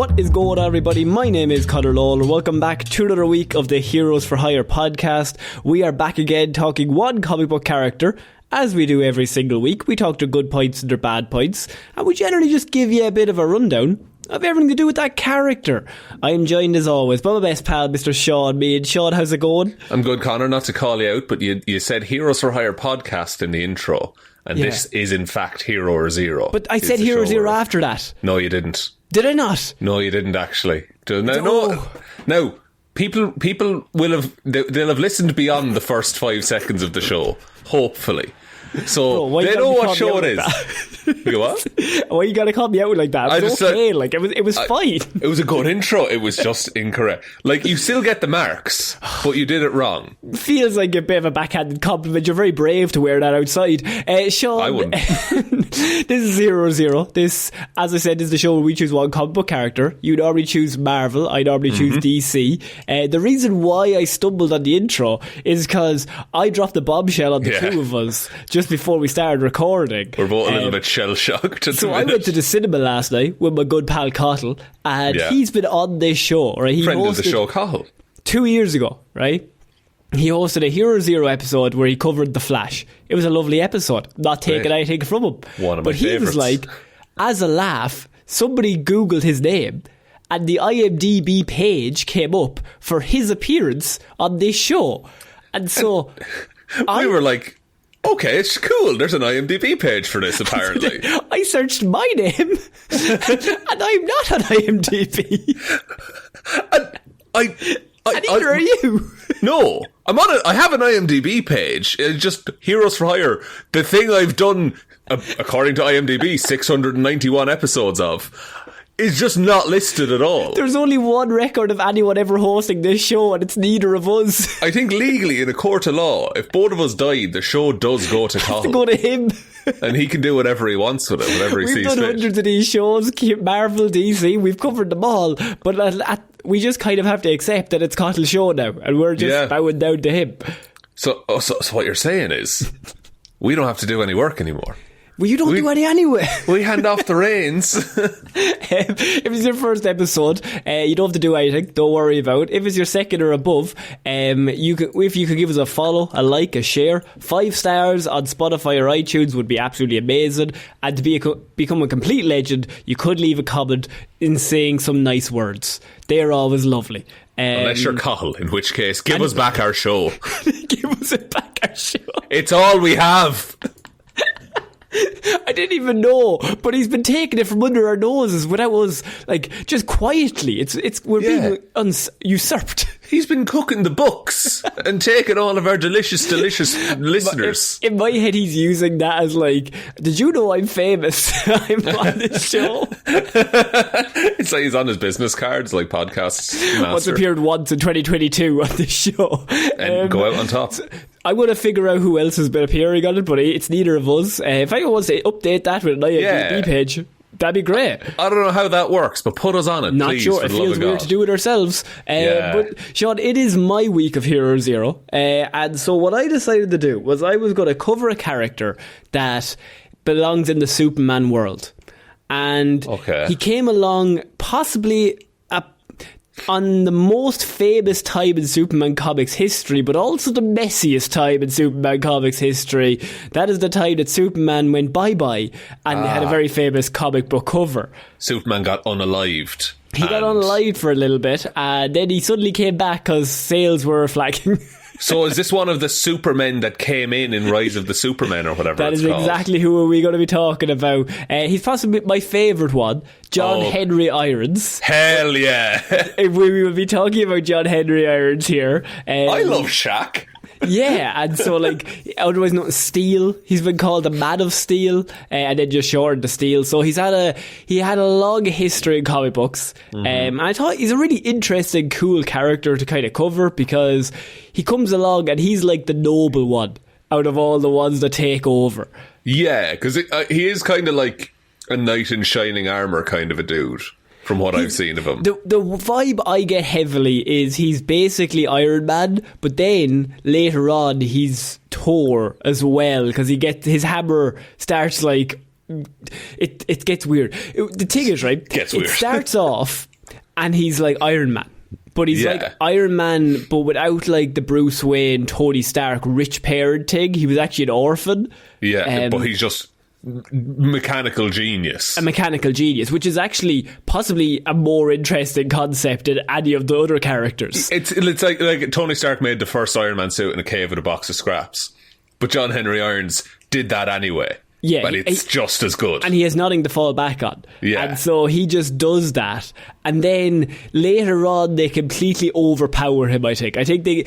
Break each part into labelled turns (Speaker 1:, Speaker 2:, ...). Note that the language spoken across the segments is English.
Speaker 1: What is going on, everybody? My name is Conor and Lorraine. Welcome back to another week of the Heroes for Hire podcast. We are back again talking one comic book character. As we do every single week, we talk their good points and their bad points, and we generally just give you a bit of a rundown of everything to do with that character. I am joined as always by my best pal, Mr. Shaun Mead. Shaun, how's it going?
Speaker 2: I'm good, Conor. Not to call you out, but you said Heroes for Hire podcast in the intro, and this is in fact Hero or Zero.
Speaker 1: But I said Hero Zero after that.
Speaker 2: No, you didn't.
Speaker 1: Did I not?
Speaker 2: No, you didn't actually. No. People will have they'll have listened beyond the first 5 seconds of the show, hopefully. So they know what show it is. You what?
Speaker 1: Why you gotta call me out like that? It was okay. Like it was fine.
Speaker 2: It was a good intro. It was just incorrect. Like, you still get the marks, but you did it wrong.
Speaker 1: Feels like a bit of a backhanded compliment. You're very brave to wear that outside. Shaun,
Speaker 2: I wouldn't.
Speaker 1: This is 0-0. This, as I said, is the show where we choose one comic book character. You normally choose Marvel. I normally choose DC. The reason why I stumbled on the intro is because I dropped the bombshell on the two of us just before we started recording.
Speaker 2: We're both a little bit shell-shocked.
Speaker 1: So I went to the cinema last night with my good pal Cottle, and he's been on this show, right? He
Speaker 2: friend of the show, Cottle.
Speaker 1: 2 years ago, right? He hosted a Hero Zero episode where he covered The Flash. It was a lovely episode. Not taking anything from him.
Speaker 2: One of my favourites. But he was like,
Speaker 1: as a laugh, somebody Googled his name, and the IMDb page came up for his appearance on this show. And so
Speaker 2: we were like, okay, it's cool. There's an IMDb page for this, apparently.
Speaker 1: I searched my name, and I'm not on IMDb. And neither are you.
Speaker 2: No, I'm on it. I have an IMDb page. It's just Heroes for Hire. The thing I've done, according to IMDb, 691 episodes of, is just not listed at all.
Speaker 1: There's only one record of anyone ever hosting this show, and it's neither of us.
Speaker 2: I think legally, in a court of law, if both of us died, the show does go to Columbo.
Speaker 1: To go to him.
Speaker 2: And he can do whatever he wants with it, whatever he sees fit.
Speaker 1: We've done hundreds of these shows, Marvel, DC, we've covered them all, but we just kind of have to accept that it's Cottle's show now, and we're just bowing down to him. So what you're saying is, we don't have to do any work anymore. Well, you don't do any anyway.
Speaker 2: We hand off the reins.
Speaker 1: If it's your first episode, you don't have to do anything. Don't worry about it. If it's your second or above, if you could give us a follow, a like, a share, 5 stars on Spotify or iTunes would be absolutely amazing. And to become a complete legend, you could leave a comment in saying some nice words. They're always lovely.
Speaker 2: Unless you're Cahill, in which case, give us back our show.
Speaker 1: Give us back our show.
Speaker 2: It's all we have.
Speaker 1: I didn't even know, but he's been taking it from under our noses without us, like, just quietly. We're being usurped.
Speaker 2: He's been cooking the books and taking all of our delicious listeners.
Speaker 1: In my head, he's using that as like, did you know I'm famous? I'm on this show.
Speaker 2: It's like he's on his business cards, like podcasts master.
Speaker 1: Once appeared once in 2022 on this show.
Speaker 2: And go out on top.
Speaker 1: I'm going to figure out who else has been appearing on it, but it's neither of us. If anyone wants to update that with an IMDb page, that'd be great.
Speaker 2: I don't know how that works, but put us on it,
Speaker 1: Not
Speaker 2: please.
Speaker 1: Sure. It feels weird to do it ourselves. But Shaun, it is my week of Hero Zero. And so what I decided to do was I was going to cover a character that belongs in the Superman world. And he came along possibly on the most famous time in Superman comics history, but also the messiest time in Superman comics history. That is the time that Superman went bye-bye, and they had a very famous comic book cover.
Speaker 2: Superman got unalived.
Speaker 1: He got unalived for a little bit, and then he suddenly came back because sales were flagging.
Speaker 2: So is this one of the Supermen that came in Rise of the Supermen or whatever
Speaker 1: that
Speaker 2: it's
Speaker 1: called?
Speaker 2: That is
Speaker 1: exactly who we're going to be talking about. He's possibly my favourite one, John Henry Irons.
Speaker 2: Hell yeah.
Speaker 1: We will be talking about John Henry Irons here.
Speaker 2: I love Shaq.
Speaker 1: Yeah, and so, like, otherwise known as Steel, he's been called the Man of Steel, and then just shortened to Steel. So he had a long history in comic books, and I thought he's a really interesting, cool character to kind of cover, because he comes along and he's like the noble one out of all the ones that take over.
Speaker 2: Yeah, because he is kind of like a knight in shining armour kind of a dude. From what I've seen of him, the
Speaker 1: vibe I get heavily is he's basically Iron Man, but then later on he's Thor as well, because his hammer starts like it gets weird. The thing is, right?
Speaker 2: Gets weird.
Speaker 1: It starts off And he's like Iron Man. But he's like Iron Man, but without like the Bruce Wayne, Tony Stark, rich parent thing. He was actually an orphan.
Speaker 2: Yeah, but he's just mechanical genius. A
Speaker 1: mechanical genius, which is actually possibly a more interesting concept than any of the other characters.
Speaker 2: It's like Tony Stark made the first Iron Man suit in a cave with a box of scraps. But John Henry Irons did that anyway.
Speaker 1: Yeah,
Speaker 2: but it's just as good.
Speaker 1: And he has nothing to fall back on.
Speaker 2: Yeah.
Speaker 1: And so he just does that. And then later on, they completely overpower him, I think. I think they,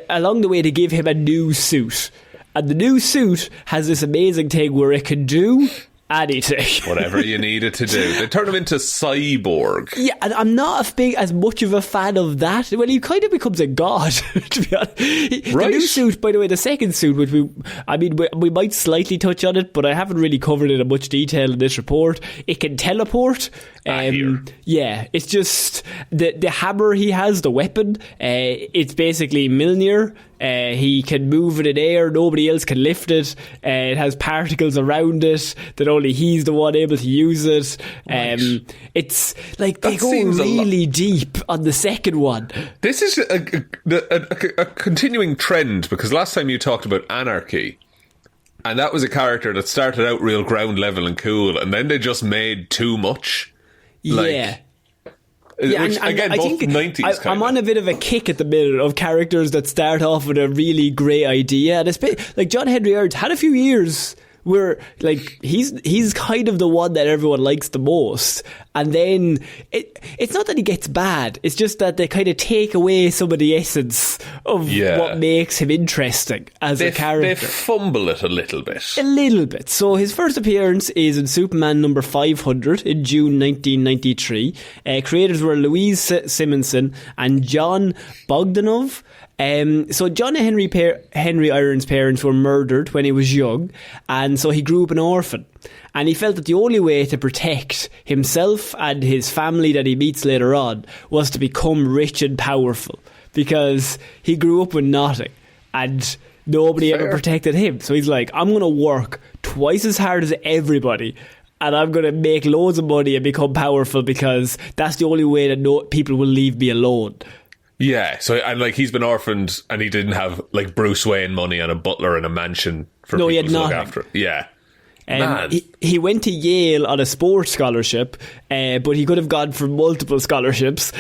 Speaker 1: along the way, they give him a new suit. And the new suit has this amazing thing where it can do anything.
Speaker 2: Whatever you need it to do. They turn him into cyborg.
Speaker 1: Yeah, and I'm not as much of a fan of that. Well, he kind of becomes a god, to be honest.
Speaker 2: Right.
Speaker 1: The new suit, by the way, the second suit, which we might slightly touch on it, but I haven't really covered it in much detail in this report. It can teleport. Yeah, it's just the hammer he has, the weapon. It's basically Mjolnir. He can move it in air. Nobody else can lift it. It has particles around it that only he's the one able to use it. It's like they go really deep on the second one.
Speaker 2: This is a continuing trend, because last time you talked about Anarchy, and that was a character that started out real ground level and cool, and then they just made too much.
Speaker 1: Yeah.
Speaker 2: Which, again,
Speaker 1: I
Speaker 2: both
Speaker 1: think
Speaker 2: 90s
Speaker 1: I'm on a bit of a kick at the minute of characters that start off with a really great idea. And it's like John Henry Irons had a few years where like he's kind of the one that everyone likes the most, and then it's not that he gets bad, it's just that they kind of take away some of the essence of what makes him interesting as a character.
Speaker 2: They fumble it a little bit.
Speaker 1: So his first appearance is in Superman number 500 in June 1993. Creators were Louise Simonson and John Bogdanov. So John Henry Irons' parents were murdered when he was young, and so he grew up an orphan. And he felt that the only way to protect himself and his family that he meets later on was to become rich and powerful, because he grew up with nothing and nobody ever protected him. So he's like, I'm going to work twice as hard as everybody, and I'm going to make loads of money and become powerful, because that's the only way that people will leave me alone.
Speaker 2: Yeah, so and like he's been orphaned, and he didn't have like Bruce Wayne money and a butler and a mansion for people to look after him. Yeah.
Speaker 1: He went to Yale on a sports scholarship, but he could have gone for multiple scholarships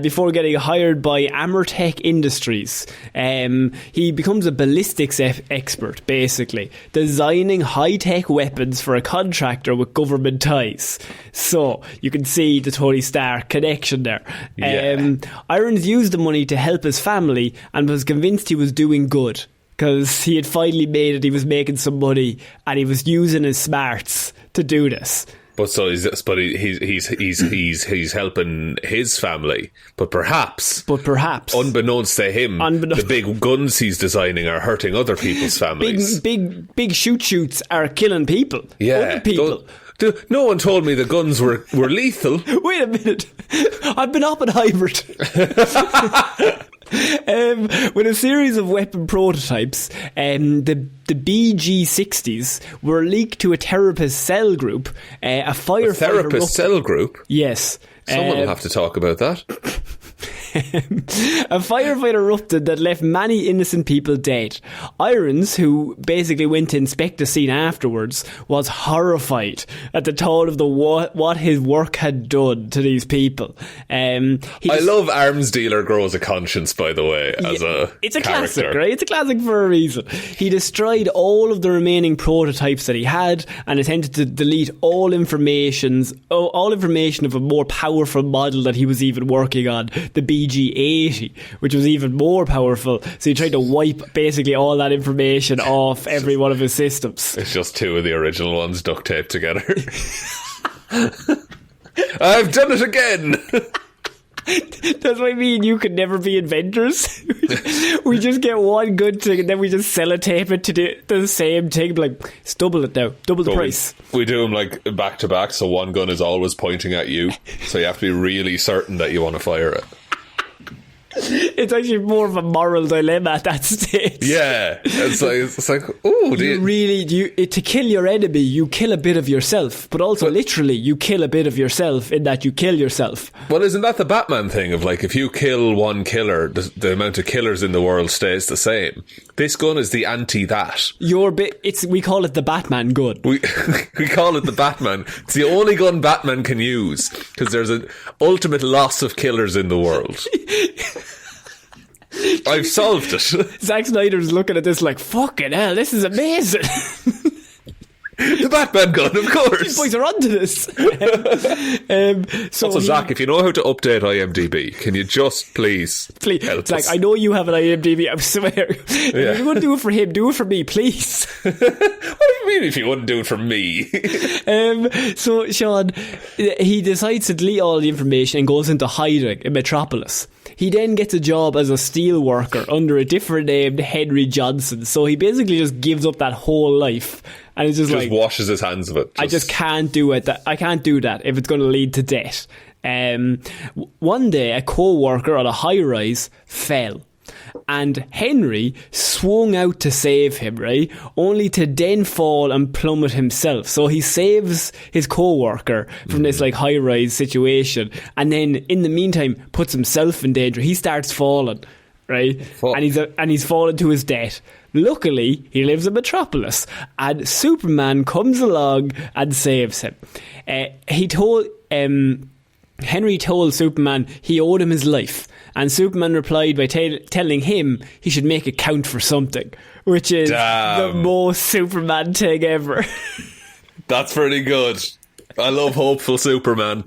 Speaker 1: before getting hired by Amertech Industries. He becomes a ballistics expert, basically, designing high-tech weapons for a contractor with government ties. So you can see the Tony Stark connection there. Irons used the money to help his family and was convinced he was doing good, because he had finally made it. He was making some money, and he was using his smarts to do this.
Speaker 2: But so he's helping his family. But perhaps, unbeknownst to him, the big guns he's designing are hurting other people's families.
Speaker 1: Big shoots are killing people.
Speaker 2: Yeah,
Speaker 1: other people.
Speaker 2: No one told me the guns were lethal.
Speaker 1: Wait a minute, I've been Oppenheimered. With a series of weapon prototypes, the BG-60s were leaked to a therapist cell group. A firefighter
Speaker 2: cell group?
Speaker 1: Yes.
Speaker 2: Someone will have to talk about that.
Speaker 1: A firefight erupted that left many innocent people dead. Irons, who basically went to inspect the scene afterwards, was horrified at the thought of what his work had done to these people. I
Speaker 2: love Arms Dealer Grows a Conscience, by the way, as
Speaker 1: it's a
Speaker 2: character.
Speaker 1: Classic, right? It's a classic for a reason. He destroyed all of the remaining prototypes that he had and attempted to delete all information of a more powerful model that he was even working on, the BG-80, which was even more powerful. So he tried to wipe basically all that information off every one of his systems.
Speaker 2: It's just two of the original ones duct taped together. I've done it again.
Speaker 1: That's what I mean. You could never be inventors. We just get one good thing and then we just sellotape it to the same thing. Like, it's double it now, double the price.
Speaker 2: We do them like back to back, so one gun is always pointing at you, so you have to be really certain that you want to fire it.
Speaker 1: It's actually more of a moral dilemma at that stage.
Speaker 2: Yeah, it's like, oh,
Speaker 1: to kill your enemy, you kill a bit of yourself, but also literally, you kill a bit of yourself in that you kill yourself.
Speaker 2: Well, isn't that the Batman thing of like, if you kill one killer, the amount of killers in the world stays the same? This gun is the anti that.
Speaker 1: We call it the Batman gun.
Speaker 2: We call it the Batman. It's the only gun Batman can use because there's an ultimate loss of killers in the world. I've solved it.
Speaker 1: Zack Snyder's looking at this like, fucking hell, this is amazing.
Speaker 2: The Batman gun, of course.
Speaker 1: These boys are onto this.
Speaker 2: So Zach, if you know how to update IMDb, can you just please help us?
Speaker 1: I know you have an IMDb, I swear. If you're going to do it for him, do it for me, please.
Speaker 2: What do you mean if you wouldn't do it for me?
Speaker 1: So Shaun, he decides to delete all the information and goes into hiding in Metropolis. He then gets a job as a steel worker under a different name, Henry Johnson. So he basically just gives up that whole life. And it's just like,
Speaker 2: washes his hands of it.
Speaker 1: I just can't do it. I can't do that if it's going to lead to death. One day, a co-worker on a high-rise fell. And Henry swung out to save him, right? Only to then fall and plummet himself. So he saves his co-worker from this like high-rise situation. And then in the meantime, puts himself in danger. He starts falling, right? And he's fallen to his death. Luckily, he lives in Metropolis, and Superman comes along and saves him. Henry told Superman he owed him his life, and Superman replied by telling him he should make it count for something, which is the most Superman thing ever.
Speaker 2: That's pretty good. I love hopeful Superman.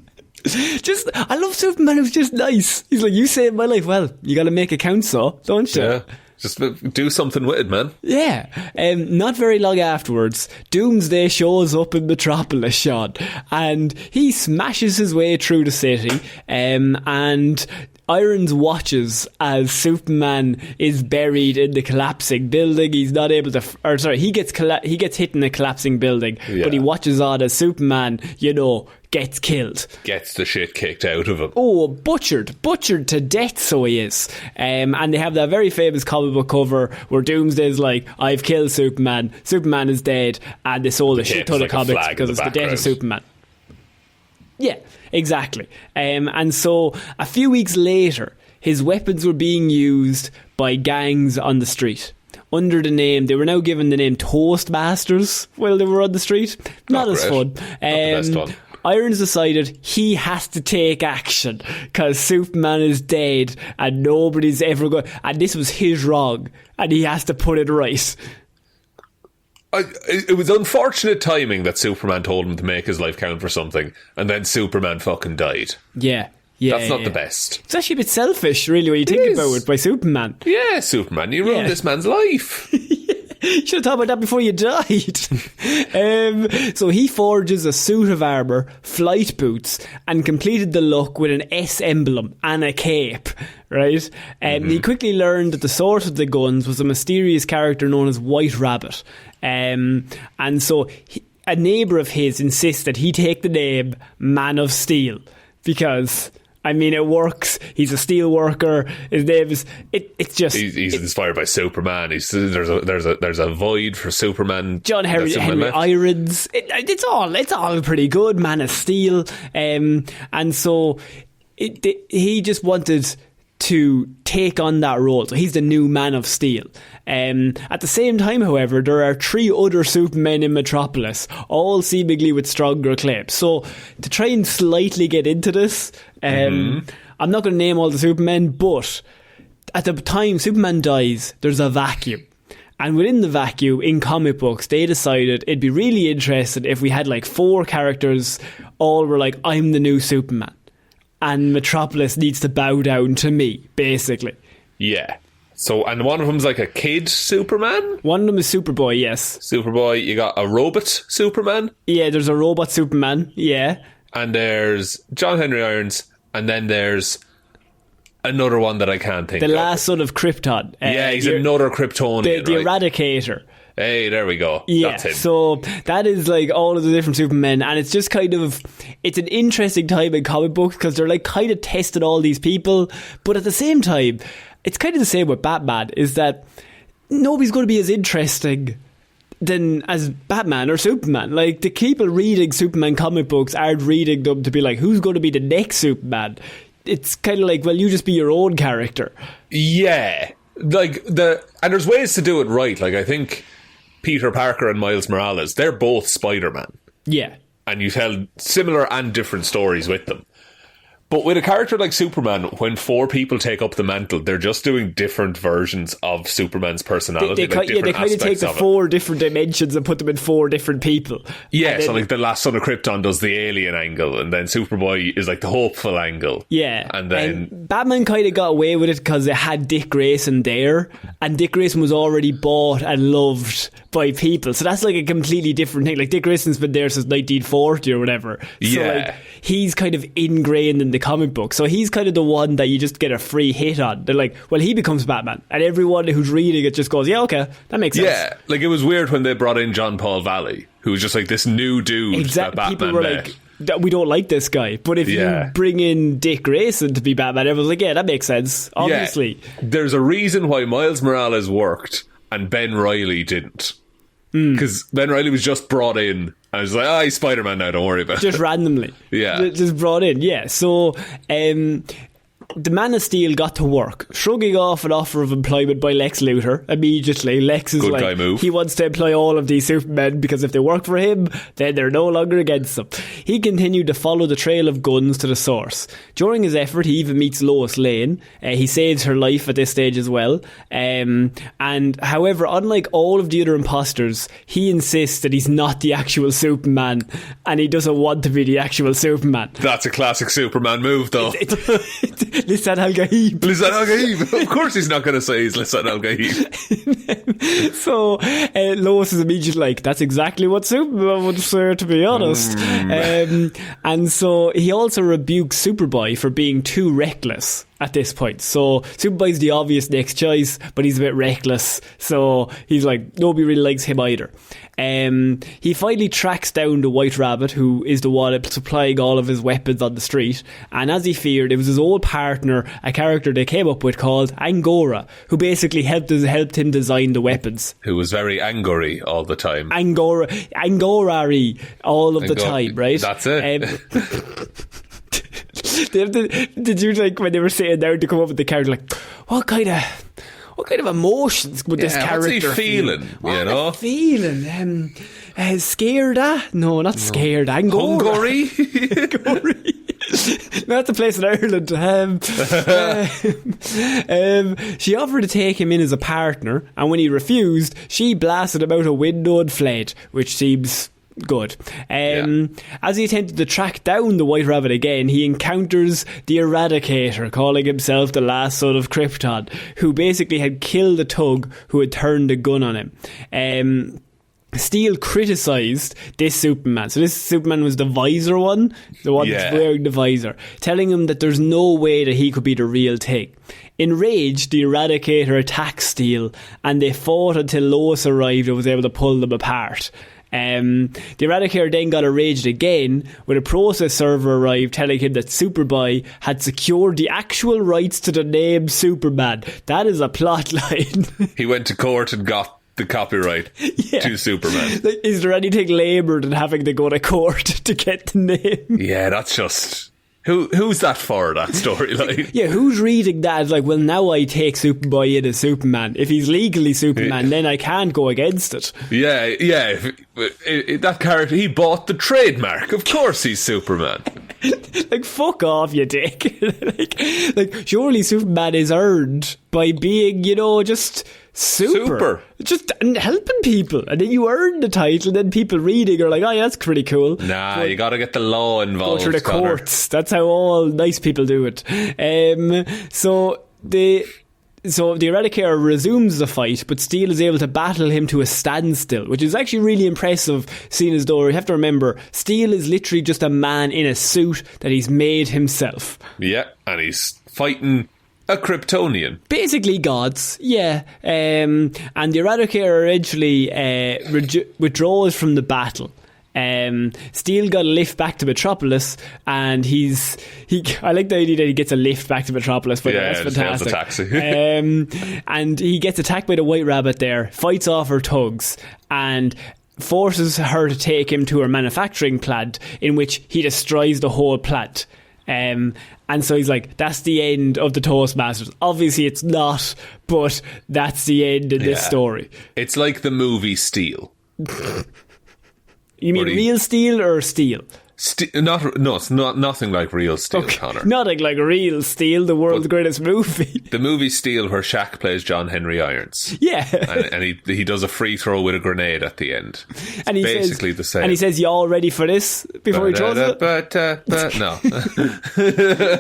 Speaker 1: I love Superman who's just nice. He's like, you saved my life. Well, you got to make it count, so don't you?
Speaker 2: Yeah. Just do something with it, man.
Speaker 1: Yeah. Not very long afterwards, Doomsday shows up in Metropolis, Shaun, and he smashes his way through the city, and Irons watches as Superman is buried in the collapsing building. He's not able to... he gets hit in a collapsing building, but he watches on as Superman, gets killed.
Speaker 2: Gets the shit kicked out of him.
Speaker 1: Oh, butchered to death, so he is. And they have that very famous comic book cover where Doomsday's like, I've killed Superman is dead, and they sold a shit ton of comics because it's the death of Superman. Yeah, exactly. And so a few weeks later, his weapons were being used by gangs on the street. Under the name, they were now given the name Toastmasters while they were on the street. Not as fun.
Speaker 2: Not the best one.
Speaker 1: Irons decided he has to take action because Superman is dead and nobody's ever going... And this was his wrong and he has to put it right.
Speaker 2: It was unfortunate timing that Superman told him to make his life count for something and then Superman fucking died.
Speaker 1: Yeah.
Speaker 2: That's not the best.
Speaker 1: It's actually a bit selfish, really, when you think about it, by Superman.
Speaker 2: Yeah, Superman, you ruined this man's life.
Speaker 1: You should have thought about that before you died. So he forges a suit of armour, flight boots, and completed the look with an S emblem and a cape, right? He quickly learned that the source of the guns was a mysterious character known as White Rabbit. And so a neighbour of his insists that he take the name Man of Steel because... it works. He's a steel worker. His name is. It's just.
Speaker 2: He's inspired by Superman. There's a void for Superman.
Speaker 1: John Henry Irons. It's all pretty good. Man of Steel. And so he just wanted to take on that role. So he's the new Man of Steel. At the same time, however, there are 3 other Supermen in Metropolis, all seemingly with stronger claims. So to try and slightly get into this, I'm not going to name all the Supermen, but at the time Superman dies, there's a vacuum. And within the vacuum, in comic books, they decided it'd be really interesting if we had like 4 characters, all were like, I'm the new Superman. And Metropolis needs to bow down to me, basically.
Speaker 2: Yeah. So, and one of them's like a kid Superman?
Speaker 1: One of them is Superboy, yes.
Speaker 2: Superboy, you got a robot Superman?
Speaker 1: Yeah, there's a robot Superman, yeah.
Speaker 2: And there's John Henry Irons, and then there's another one that I can't think of.
Speaker 1: The last son of Krypton.
Speaker 2: Yeah, he's another Kryptonian,
Speaker 1: the Eradicator.
Speaker 2: Hey, there we go.
Speaker 1: Yeah,
Speaker 2: that's him.
Speaker 1: So that is like all of the different Supermen, and it's just kind of, it's an interesting time in comic books because they're like kind of testing all these people, but at the same time, it's kind of the same with Batman, is that nobody's going to be as interesting than as Batman or Superman. Like, the people reading Superman comic books aren't reading them to be like, who's going to be the next Superman? It's kind of like, well, you just be your own character.
Speaker 2: Yeah. Like, and there's ways to do it right. Like, I think Peter Parker and Miles Morales, they're both Spider-Man.
Speaker 1: Yeah.
Speaker 2: And you tell similar and different stories with them. But with a character like Superman, when 4 people take up the mantle, they're just doing different versions of Superman's personality.
Speaker 1: They kind of take the 4 different dimensions and put them in 4 different people.
Speaker 2: Yeah, so like the Last Son of Krypton does the alien angle, and then Superboy is like the hopeful angle.
Speaker 1: Yeah.
Speaker 2: And then
Speaker 1: Batman kind of got away with it because it had Dick Grayson there, and Dick Grayson was already bought and loved by people. So that's like a completely different thing. Like, Dick Grayson's been there since 1940 or whatever. So like, he's kind of ingrained in the comic book, so he's kind of the one that you just get a free hit on. They're like, well, he becomes Batman, and everyone who's reading it just goes, yeah, okay, that makes sense.
Speaker 2: Yeah, like, it was weird when they brought in John Paul Valley, who was just like this new dude that Batman
Speaker 1: people were
Speaker 2: met.
Speaker 1: Like, we don't like this guy, but if you bring in Dick Grayson to be Batman, everyone's like, yeah, that makes sense, obviously.
Speaker 2: Yeah. There's a reason why Miles Morales worked and Ben Reilly didn't, because Ben Reilly was just brought in. I was like, he's Spider-Man now, don't worry about it.
Speaker 1: Just randomly.
Speaker 2: Yeah.
Speaker 1: Just brought in, yeah. So, the Man of Steel got to work, shrugging off an offer of employment by Lex Luthor immediately. Lex is
Speaker 2: Good guy move.
Speaker 1: He wants to employ all of these Supermen because if they work for him, then they're no longer against them. He continued to follow the trail of guns to the source. During his effort, he even meets Lois Lane. He saves her life at this stage as well. And however, unlike all of the other imposters, he insists that he's not the actual Superman, and he doesn't want to be the actual Superman.
Speaker 2: That's a classic Superman move, though.
Speaker 1: Lisan al-Gaib.
Speaker 2: Lisan al-Gaib. Of course he's not going to say he's Lisan al-Gaib.
Speaker 1: So Lois is immediately like, that's exactly what Superman would say, to be honest. And so he also rebukes Superboy for being too reckless at this point. So Superboy's the obvious next choice, but he's a bit reckless, so he's like, nobody really likes him either. He finally tracks down the White Rabbit, who is the one supplying all of his weapons on the street, and as he feared, it was his old partner, a character they came up with called Angora, who basically helped him design the weapons.
Speaker 2: Who was very angry all the time.
Speaker 1: Angora-y all of the time, right?
Speaker 2: That's it.
Speaker 1: Did you, like, when they were sitting down to come up with the character, like, what kind of emotions would this character
Speaker 2: what's he feeling?
Speaker 1: Feel? Feeling? Scared? No, not scared.
Speaker 2: Hungry?
Speaker 1: That's a place in Ireland. She offered to take him in as a partner, and when he refused, she blasted him out a window and fled, which seems good. As he attempted to track down the White Rabbit again, he encounters the Eradicator, calling himself the last son of Krypton, who basically had killed a thug who had turned a gun on him. Steel criticised this Superman. So this Superman was the visor one, the one that's wearing the visor, telling him that there's no way that he could be the real thing. Enraged, the Eradicator attacked Steel, and they fought until Lois arrived and was able to pull them apart. The Eradicator then got enraged again when a process server arrived telling him that Superboy had secured the actual rights to the name Superman. That is a plot line.
Speaker 2: He went to court and got the copyright to Superman.
Speaker 1: Like, is there anything lamer than having to go to court to get the name?
Speaker 2: Yeah, that's just... Who's that for, that storyline?
Speaker 1: Yeah, who's reading that as like, well, now I take Superboy in as Superman. If he's legally Superman, then I can't go against it.
Speaker 2: Yeah. That character, he bought the trademark. Of course he's Superman.
Speaker 1: Like, fuck off, you dick. like, surely Superman is earned by being, just... Super. Just helping people, and then you earn the title, and then people reading are like, oh yeah, that's pretty cool.
Speaker 2: Nah, you gotta get the law involved.
Speaker 1: Go through the courts. That's how all nice people do it. So the Eradicator resumes the fight, but Steel is able to battle him to a standstill, which is actually really impressive, seeing as though you have to remember, Steel is literally just a man in a suit that he's made himself.
Speaker 2: Yeah, and he's fighting A Kryptonian.
Speaker 1: Basically gods, yeah. And the Eradicator eventually withdraws from the battle. Steel got a lift back to Metropolis, and I like the idea that he gets a lift back to Metropolis, but that's fantastic.
Speaker 2: Taxi.
Speaker 1: And he gets attacked by the White Rabbit there, fights off her thugs, and forces her to take him to her manufacturing plant, in which he destroys the whole plant. And so he's like, that's the end of the Toastmasters. Obviously it's not, but that's the end of this story.
Speaker 2: It's like the movie Steel.
Speaker 1: You mean real steel or steel?
Speaker 2: It's not nothing like real Steel, okay. Connor.
Speaker 1: Nothing like real Steel, the world's greatest movie.
Speaker 2: The movie Steel, where Shaq plays John Henry Irons.
Speaker 1: Yeah.
Speaker 2: and he does a free throw with a grenade at the end.
Speaker 1: And he
Speaker 2: basically
Speaker 1: says,
Speaker 2: the same.
Speaker 1: And he says, you all ready for this? Before he throws it?
Speaker 2: But no.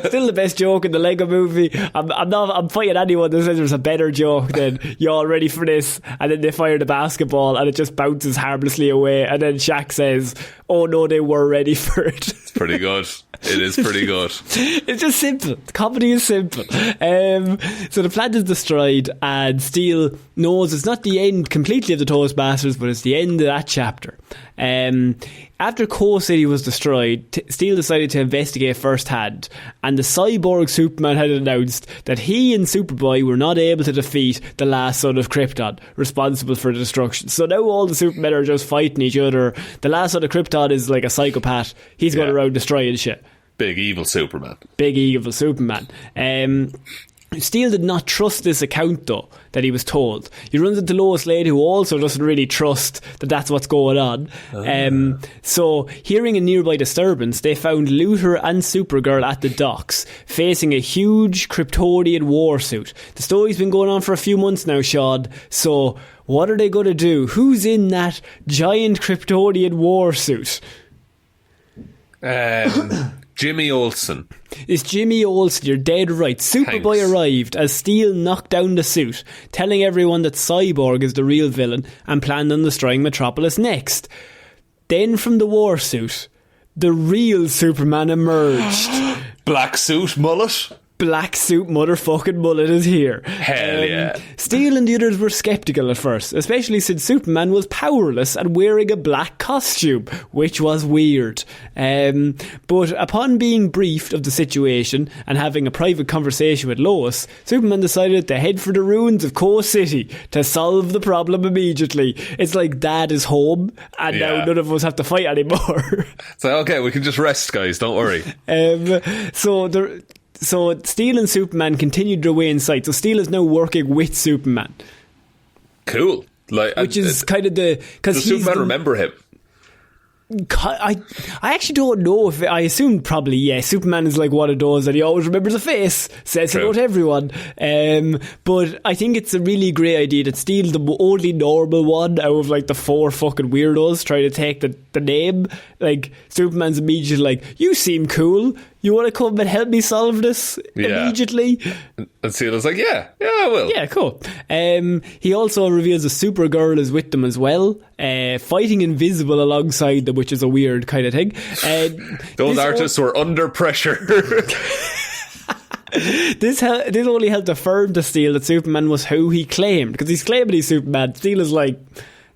Speaker 1: Still the best joke in the Lego movie. I'm fighting anyone that says there's a better joke than you all ready for this? And then they fire the basketball and it just bounces harmlessly away. And then Shaq says, oh no, they were ready for it.
Speaker 2: It's pretty good. It is pretty good.
Speaker 1: It's just simple. Comedy is simple. So the plant is destroyed, and Steel knows it's not the end completely of the Toastmasters, but it's the end of that chapter. After Coal City was destroyed, Steel decided to investigate firsthand, and the cyborg Superman had announced that he and Superboy were not able to defeat the last son of Krypton, responsible for the destruction. So now all the Supermen are just fighting each other. The last son of Krypton is like a psychopath. He's going around destroying shit.
Speaker 2: Big evil Superman.
Speaker 1: Steel did not trust this account, though, that he was told. He runs into Lois Lane, who also doesn't really trust that that's what's going on. So, hearing a nearby disturbance, they found Luthor and Supergirl at the docks, facing a huge Kryptonian war suit. The story's been going on for a few months now, Shaun. So, what are they going to do? Who's in that giant Kryptonian war suit?
Speaker 2: Jimmy Olsen.
Speaker 1: It's Jimmy Olsen, you're dead right. Superboy arrived as Steel knocked down the suit, telling everyone that Cyborg is the real villain and planned on destroying Metropolis next. Then from the war suit, the real Superman emerged.
Speaker 2: Black suit, mullet.
Speaker 1: Black suit motherfucking mullet is here.
Speaker 2: Hell yeah.
Speaker 1: Steel and the others were sceptical at first, especially since Superman was powerless and wearing a black costume, which was weird. But upon being briefed of the situation and having a private conversation with Lois, Superman decided to head for the ruins of Coal City to solve the problem immediately. It's like Dad is home and now none of us have to fight anymore.
Speaker 2: So okay, we can just rest, guys, don't worry.
Speaker 1: So Steel and Superman continued their way in sight. So Steel is now working with Superman.
Speaker 2: Cool.
Speaker 1: Which is kind of the...
Speaker 2: Does Superman remember him?
Speaker 1: I actually don't know if... I assume probably, yeah. Superman is like one of those that he always remembers a face. Says hello to everyone. But I think it's a really great idea that Steel's the only normal one out of like the four fucking weirdos trying to take the name. Like, Superman's immediately like, you seem cool. You want to come and help me solve this immediately?
Speaker 2: And Steel's like, yeah, I will.
Speaker 1: Yeah, cool. He also reveals a Supergirl is with them as well, fighting invisible alongside them, which is a weird kind of thing.
Speaker 2: Those artists were under pressure.
Speaker 1: This only helped affirm to Steel that Superman was who he claimed, because he's claiming he's Superman. Steel is like...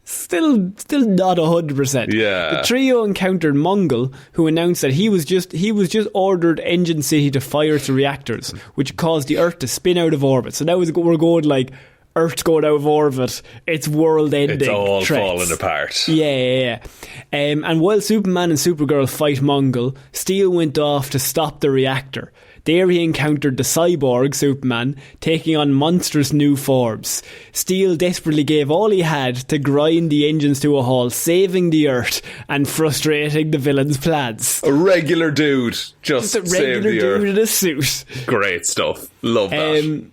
Speaker 1: Still not 100%.
Speaker 2: Yeah.
Speaker 1: The trio encountered Mongol, who announced that he was just ordered Engine City to fire its reactors, which caused the Earth to spin out of orbit. So now we're going like Earth's going out of orbit. It's world ending.
Speaker 2: It's all
Speaker 1: threats.
Speaker 2: falling apart.
Speaker 1: Yeah. And while Superman and Supergirl fight Mongol, Steel went off to stop the reactor. There he encountered the cyborg Superman, taking on monstrous new forms. Steel desperately gave all he had to grind the engines to a halt, saving the Earth and frustrating the villain's plans.
Speaker 2: A regular dude just
Speaker 1: a regular dude in a suit.
Speaker 2: Great stuff. Love that.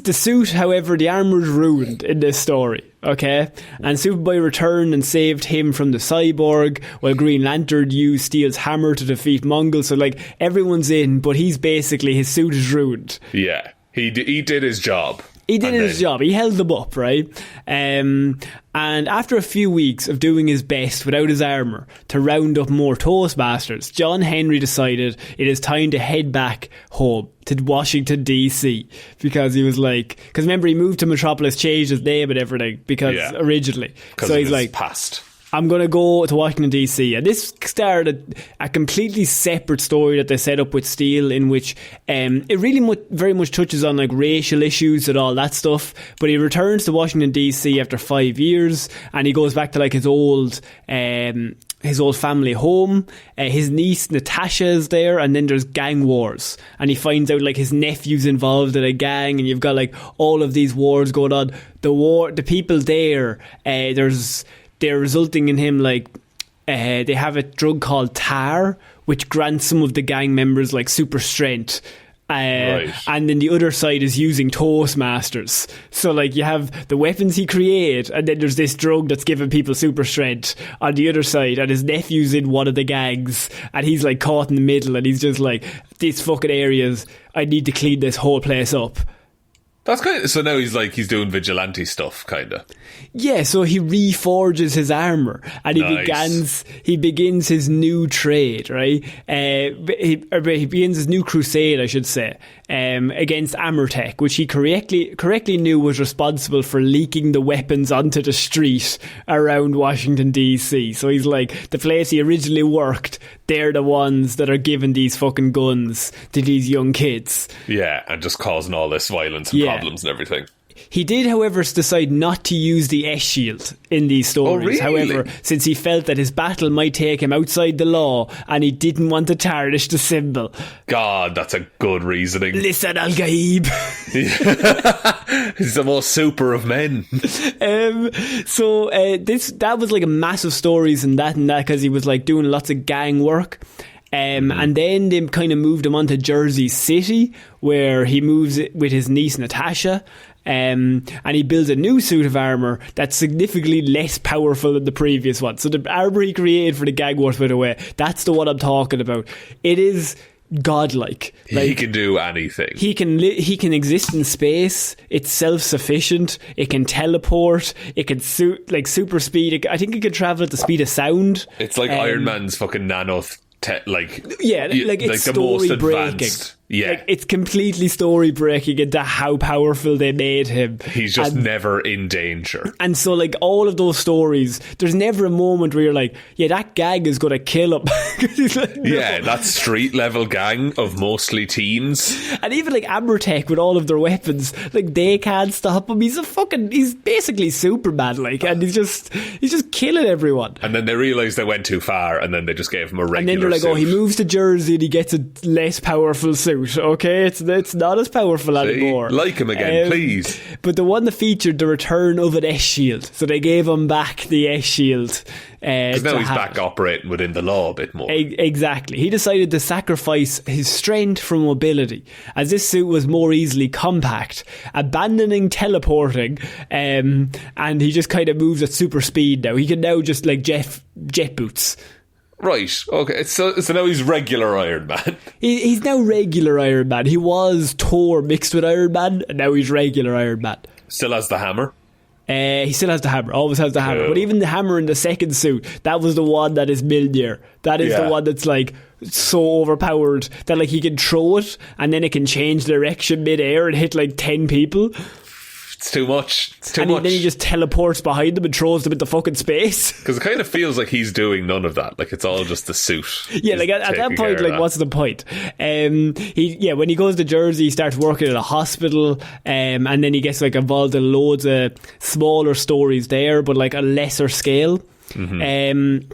Speaker 1: The suit, however, the armour is ruined in this story, okay? And Superboy returned and saved him from the cyborg, while Green Lantern used Steel's hammer to defeat Mongol. So, like, everyone's in, but he's basically, his suit is ruined.
Speaker 2: Yeah, he did his job.
Speaker 1: He did his job. He held them up, right? And after a few weeks of doing his best without his armour to round up more Toastmasters, John Henry decided it is time to head back home to Washington, D.C. Because he was like... Because remember, he moved to Metropolis, changed his name and everything, because originally. So he's like...
Speaker 2: past.
Speaker 1: I'm going to go to Washington, D.C. And this started a completely separate story that they set up with Steele, in which it really very much touches on like racial issues and all that stuff. But he returns to Washington, D.C. after 5 years, and he goes back to like his old family home. His niece Natasha is there, and then there's gang wars. And he finds out like his nephew's involved in a gang, and you've got like all of these wars going on. The people there, they're resulting in him like they have a drug called tar, which grants some of the gang members like super strength. Right. And then the other side is using Toastmasters. So like you have the weapons he created, and then there's this drug that's giving people super strength on the other side, and his nephew's in one of the gangs, and he's like caught in the middle, and he's just like, these fucking areas, I need to clean this whole place up.
Speaker 2: That's kind of, so now he's doing vigilante stuff, kind of.
Speaker 1: Yeah, so he reforges his armour, and he begins his new trade, right? He begins his new crusade, I should say, against Amertech, which he correctly knew was responsible for leaking the weapons onto the street around Washington, D.C. So he's like, the place he originally worked, they're the ones that are giving these fucking guns to these young kids.
Speaker 2: Yeah, and just causing all this violence and problems and everything.
Speaker 1: He did, however, decide not to use the S-shield in these stories.
Speaker 2: Oh, really?
Speaker 1: However, since he felt that his battle might take him outside the law, and he didn't want to tarnish the symbol.
Speaker 2: God, that's a good reasoning.
Speaker 1: Listen, Al-Gaib.
Speaker 2: He's the most super of men.
Speaker 1: That was like a massive stories and that, because he was like doing lots of gang work. And then they kind of moved him on to Jersey City, where he moves it with his niece Natasha. And he builds a new suit of armour that's significantly less powerful than the previous one. So the armour he created for the gang wars, by the way, that's the one I'm talking about. It is godlike. Like,
Speaker 2: he can do anything.
Speaker 1: He can exist in space. It's self-sufficient. It can teleport. It can super speed. I think it can travel at the speed of sound.
Speaker 2: It's like Iron Man's fucking nano. It's
Speaker 1: the
Speaker 2: most
Speaker 1: story breaking.
Speaker 2: Advanced. Yeah,
Speaker 1: like, it's completely story breaking into how powerful they made him.
Speaker 2: He's just never in danger.
Speaker 1: And so, like, all of those stories, there's never a moment where you're like, yeah, that gang is going to kill him. Like, no.
Speaker 2: Yeah, that street level gang of mostly teens.
Speaker 1: And even like Amertech with all of their weapons, like, they can't stop him. He's basically Superman, like, and he's just killing everyone.
Speaker 2: And then they realised they went too far, and then they just gave him a regular
Speaker 1: And then they're like,
Speaker 2: suit.
Speaker 1: oh, he moves to Jersey and he gets a less powerful suit. Okay, it's not as powerful anymore.
Speaker 2: Like him again, please.
Speaker 1: But the one that featured the return of an S-shield, so they gave him back the S-shield.
Speaker 2: Because now he's back operating within the law a bit more.
Speaker 1: Exactly. He decided to sacrifice his strength for mobility, as this suit was more easily compact, abandoning teleporting, and he just kind of moves at super speed now. He can now just like jet boots.
Speaker 2: Right, okay, so now he's regular Iron Man.
Speaker 1: He's now regular Iron Man. He was Thor mixed with Iron Man, and now he's regular Iron Man.
Speaker 2: Still has the hammer?
Speaker 1: He still has the hammer, always has the hammer. But even the hammer in the second suit, that was the one that is Mjolnir. That is the one that's like so overpowered that like he can throw it and then it can change direction mid-air and hit like 10 people.
Speaker 2: It's too much. Then
Speaker 1: he just teleports behind them and throws them into fucking space.
Speaker 2: Because it kind of feels like he's doing none of that. Like, it's all just the suit.
Speaker 1: Yeah, like at that point, like, what's the point? When he goes to Jersey, he starts working at a hospital, and then he gets like involved in loads of smaller stories there, but like a lesser scale. Mm-hmm.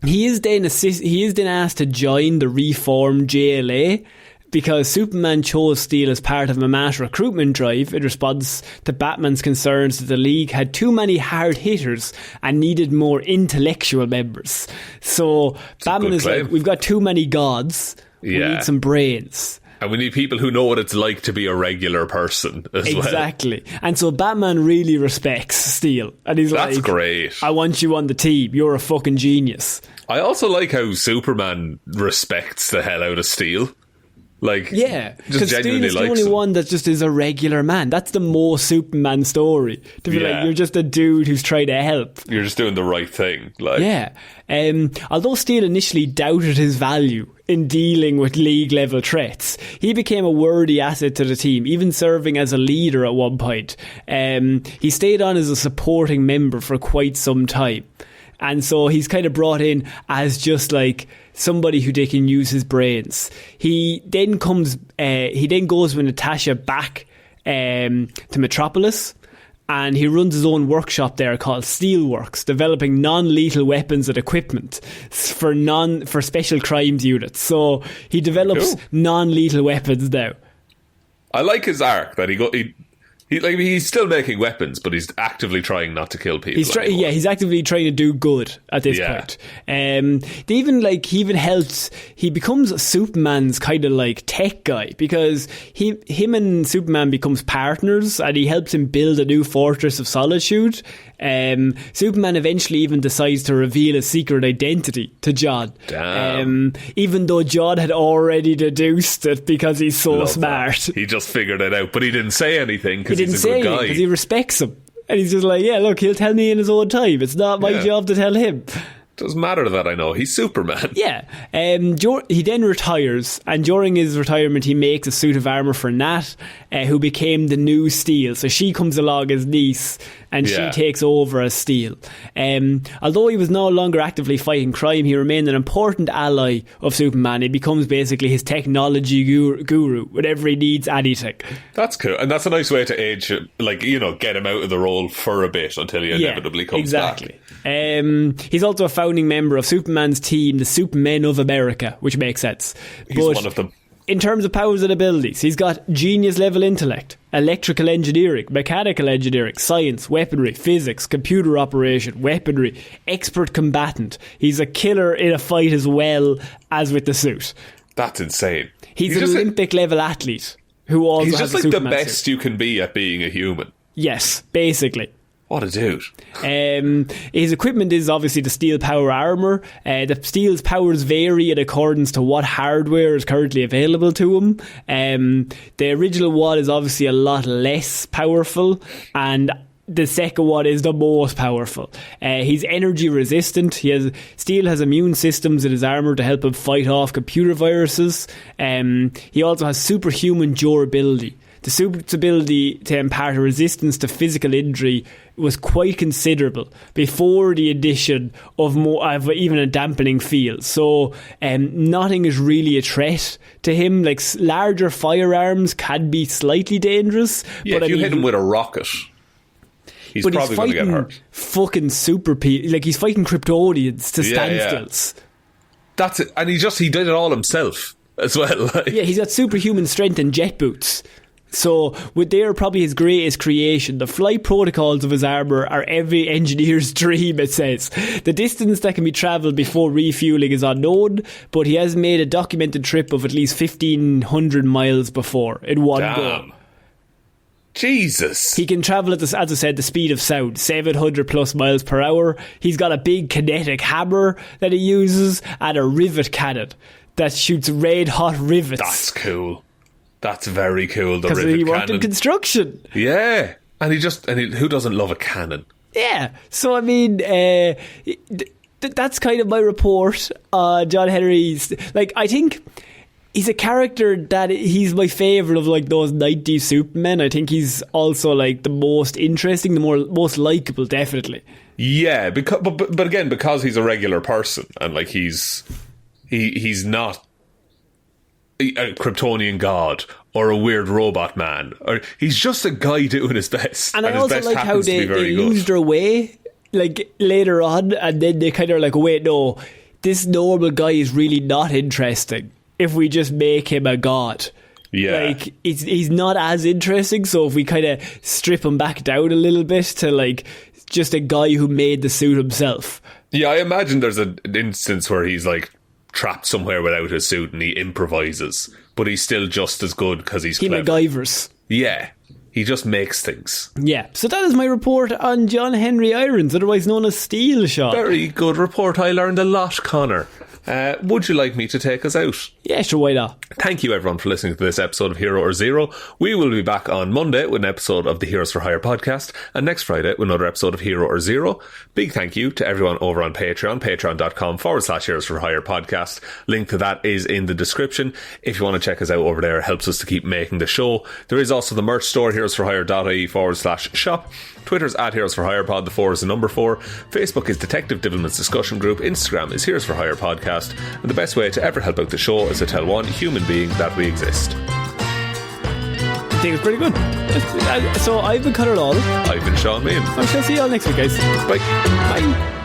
Speaker 1: He is then asked to join the reformed JLA, because Superman chose Steele as part of a mass recruitment drive in response to Batman's concerns that the League had too many hard hitters and needed more intellectual members. So Batman is like, we've got too many gods, we need some brains.
Speaker 2: And we need people who know what it's like to be a regular person as well.
Speaker 1: Exactly. And so Batman really respects Steele. And he's like, that's
Speaker 2: great.
Speaker 1: I want you on the team. You're a fucking genius.
Speaker 2: I also like how Superman respects the hell out of Steele. Like,
Speaker 1: yeah,
Speaker 2: just genuinely
Speaker 1: Steele's
Speaker 2: likes
Speaker 1: the only
Speaker 2: him.
Speaker 1: one that just is a regular man. That's the most Superman story. To be like, you're just a dude who's trying to help.
Speaker 2: You're just doing the right thing. Like,
Speaker 1: yeah. Although Steele initially doubted his value in dealing with league-level threats, he became a worthy asset to the team, even serving as a leader at one point. He stayed on as a supporting member for quite some time. And so he's kind of brought in as just like somebody who they can use his brains. He then goes with Natasha back to Metropolis, and he runs his own workshop there called Steelworks, developing non-lethal weapons and equipment for special crimes units. So he develops non-lethal weapons now.
Speaker 2: I like his arc that he's still making weapons, but he's actively trying not to kill people.
Speaker 1: He's actively trying to do good at this point. He becomes Superman's kind of like tech guy, because him and Superman becomes partners, and he helps him build a new fortress of solitude. Superman eventually even decides to reveal his secret identity to John. Even though John had already deduced it because he's so smart.
Speaker 2: He just figured it out, but he didn't say anything because he's a good guy.
Speaker 1: Because he respects him. And he's just like, yeah, look, he'll tell me in his own time. It's not my job to tell him.
Speaker 2: Doesn't matter that I know. He's Superman.
Speaker 1: Yeah. He then retires, and during his retirement he makes a suit of armour for Nat, who became the new Steel. So she comes along as niece, and she takes over as Steel. Although he was no longer actively fighting crime, he remained an important ally of Superman. He becomes basically his technology guru whenever he needs anything.
Speaker 2: That's cool, and that's a nice way to age it, like, you know, get him out of the role for a bit until he inevitably comes back.
Speaker 1: He's also a founding member of Superman's team, the Supermen of America, which makes sense.
Speaker 2: He's one of them.
Speaker 1: In terms of powers and abilities, he's got genius level intellect, electrical engineering, mechanical engineering, science, weaponry, physics, computer operation, weaponry, expert combatant. He's a killer in a fight as well as with the suit.
Speaker 2: That's insane.
Speaker 1: He's an Olympic level athlete who also
Speaker 2: he's
Speaker 1: has
Speaker 2: just
Speaker 1: a
Speaker 2: like the
Speaker 1: Superman
Speaker 2: best
Speaker 1: suit.
Speaker 2: you can be at being a human.
Speaker 1: Yes, basically.
Speaker 2: What a dude.
Speaker 1: His equipment is obviously the steel power armour. The steel's powers vary in accordance to what hardware is currently available to him. The original one is obviously a lot less powerful, and the second one is the most powerful. He's energy resistant. Steel has immune systems in his armour to help him fight off computer viruses. He also has superhuman durability. The suit's ability to impart a resistance to physical injury was quite considerable before the addition of even a dampening field. So nothing is really a threat to him. Like, larger firearms can be slightly dangerous.
Speaker 2: Yeah, but if you hit him with a rocket, he's probably going to get hurt.
Speaker 1: Fucking super people. Like, he's fighting Kryptonians to standstills.
Speaker 2: Yeah. That's it. And he did it all himself as well.
Speaker 1: Yeah, he's got superhuman strength and jet boots. So they're probably his greatest creation. The flight protocols of his armour are every engineer's dream, it says. The distance that can be travelled before refuelling is unknown, but he has made a documented trip of at least 1,500 miles before in one go.
Speaker 2: Jesus.
Speaker 1: He can travel at, as I said, the speed of sound, 700 plus miles per hour. He's got a big kinetic hammer that he uses and a rivet cannon that shoots red hot rivets.
Speaker 2: That's cool. That's very cool. The rivet
Speaker 1: cannon. Because he worked
Speaker 2: cannon.
Speaker 1: in construction.
Speaker 2: Yeah. And who doesn't love a cannon?
Speaker 1: Yeah. So, I mean, that's kind of my report on John Henry's. Like, I think he's a character that he's my favourite of, like, those 90s Supermen. I think he's also, like, the most interesting, the most likeable, definitely.
Speaker 2: Yeah, but again, because he's a regular person and, like, he's not a Kryptonian god or a weird robot man, or he's just a guy doing his best,
Speaker 1: and I also
Speaker 2: his best
Speaker 1: like how they lose their way, like, later on, and then they kind of like, wait, no, this normal guy is really not interesting if we just make him a god.
Speaker 2: Yeah,
Speaker 1: like, he's not as interesting, so if we kind of strip him back down a little bit to, like, just a guy who made the suit himself.
Speaker 2: Yeah, I imagine there's an instance where he's, like, trapped somewhere without his suit and he improvises, but he's still just as good because he's clever.
Speaker 1: He MacGyvers.
Speaker 2: Yeah, he just makes things.
Speaker 1: Yeah, so that is my report on John Henry Irons, otherwise known as Steel, Shaun.
Speaker 2: Very good report. I learned a lot, Connor. Would you like me to take us out?
Speaker 1: Yeah, sure, why not?
Speaker 2: Thank you everyone for listening to this episode of Hero or Zero. We will be back on Monday with an episode of the Heroes for Hire podcast, and next Friday with another episode of Hero or Zero. Big thank you to everyone over on Patreon, patreon.com/Heroes for Hire podcast. Link to that is in the description. If you want to check us out over there, it helps us to keep making the show. There is also the merch store, heroesforhire.ie/shop. Twitter's @HeroesForHirePod, the 4 is the number 4. Facebook is Detective Divilment's discussion group. Instagram is Heroes for Hire podcast. And the best way to ever help out the show is to tell one human being that we exist.
Speaker 1: I think it's pretty good. So I've been Conor Lawler.
Speaker 2: I've been Shaun Meighan.
Speaker 1: I shall see you all next week, guys.
Speaker 2: Bye.
Speaker 1: Bye.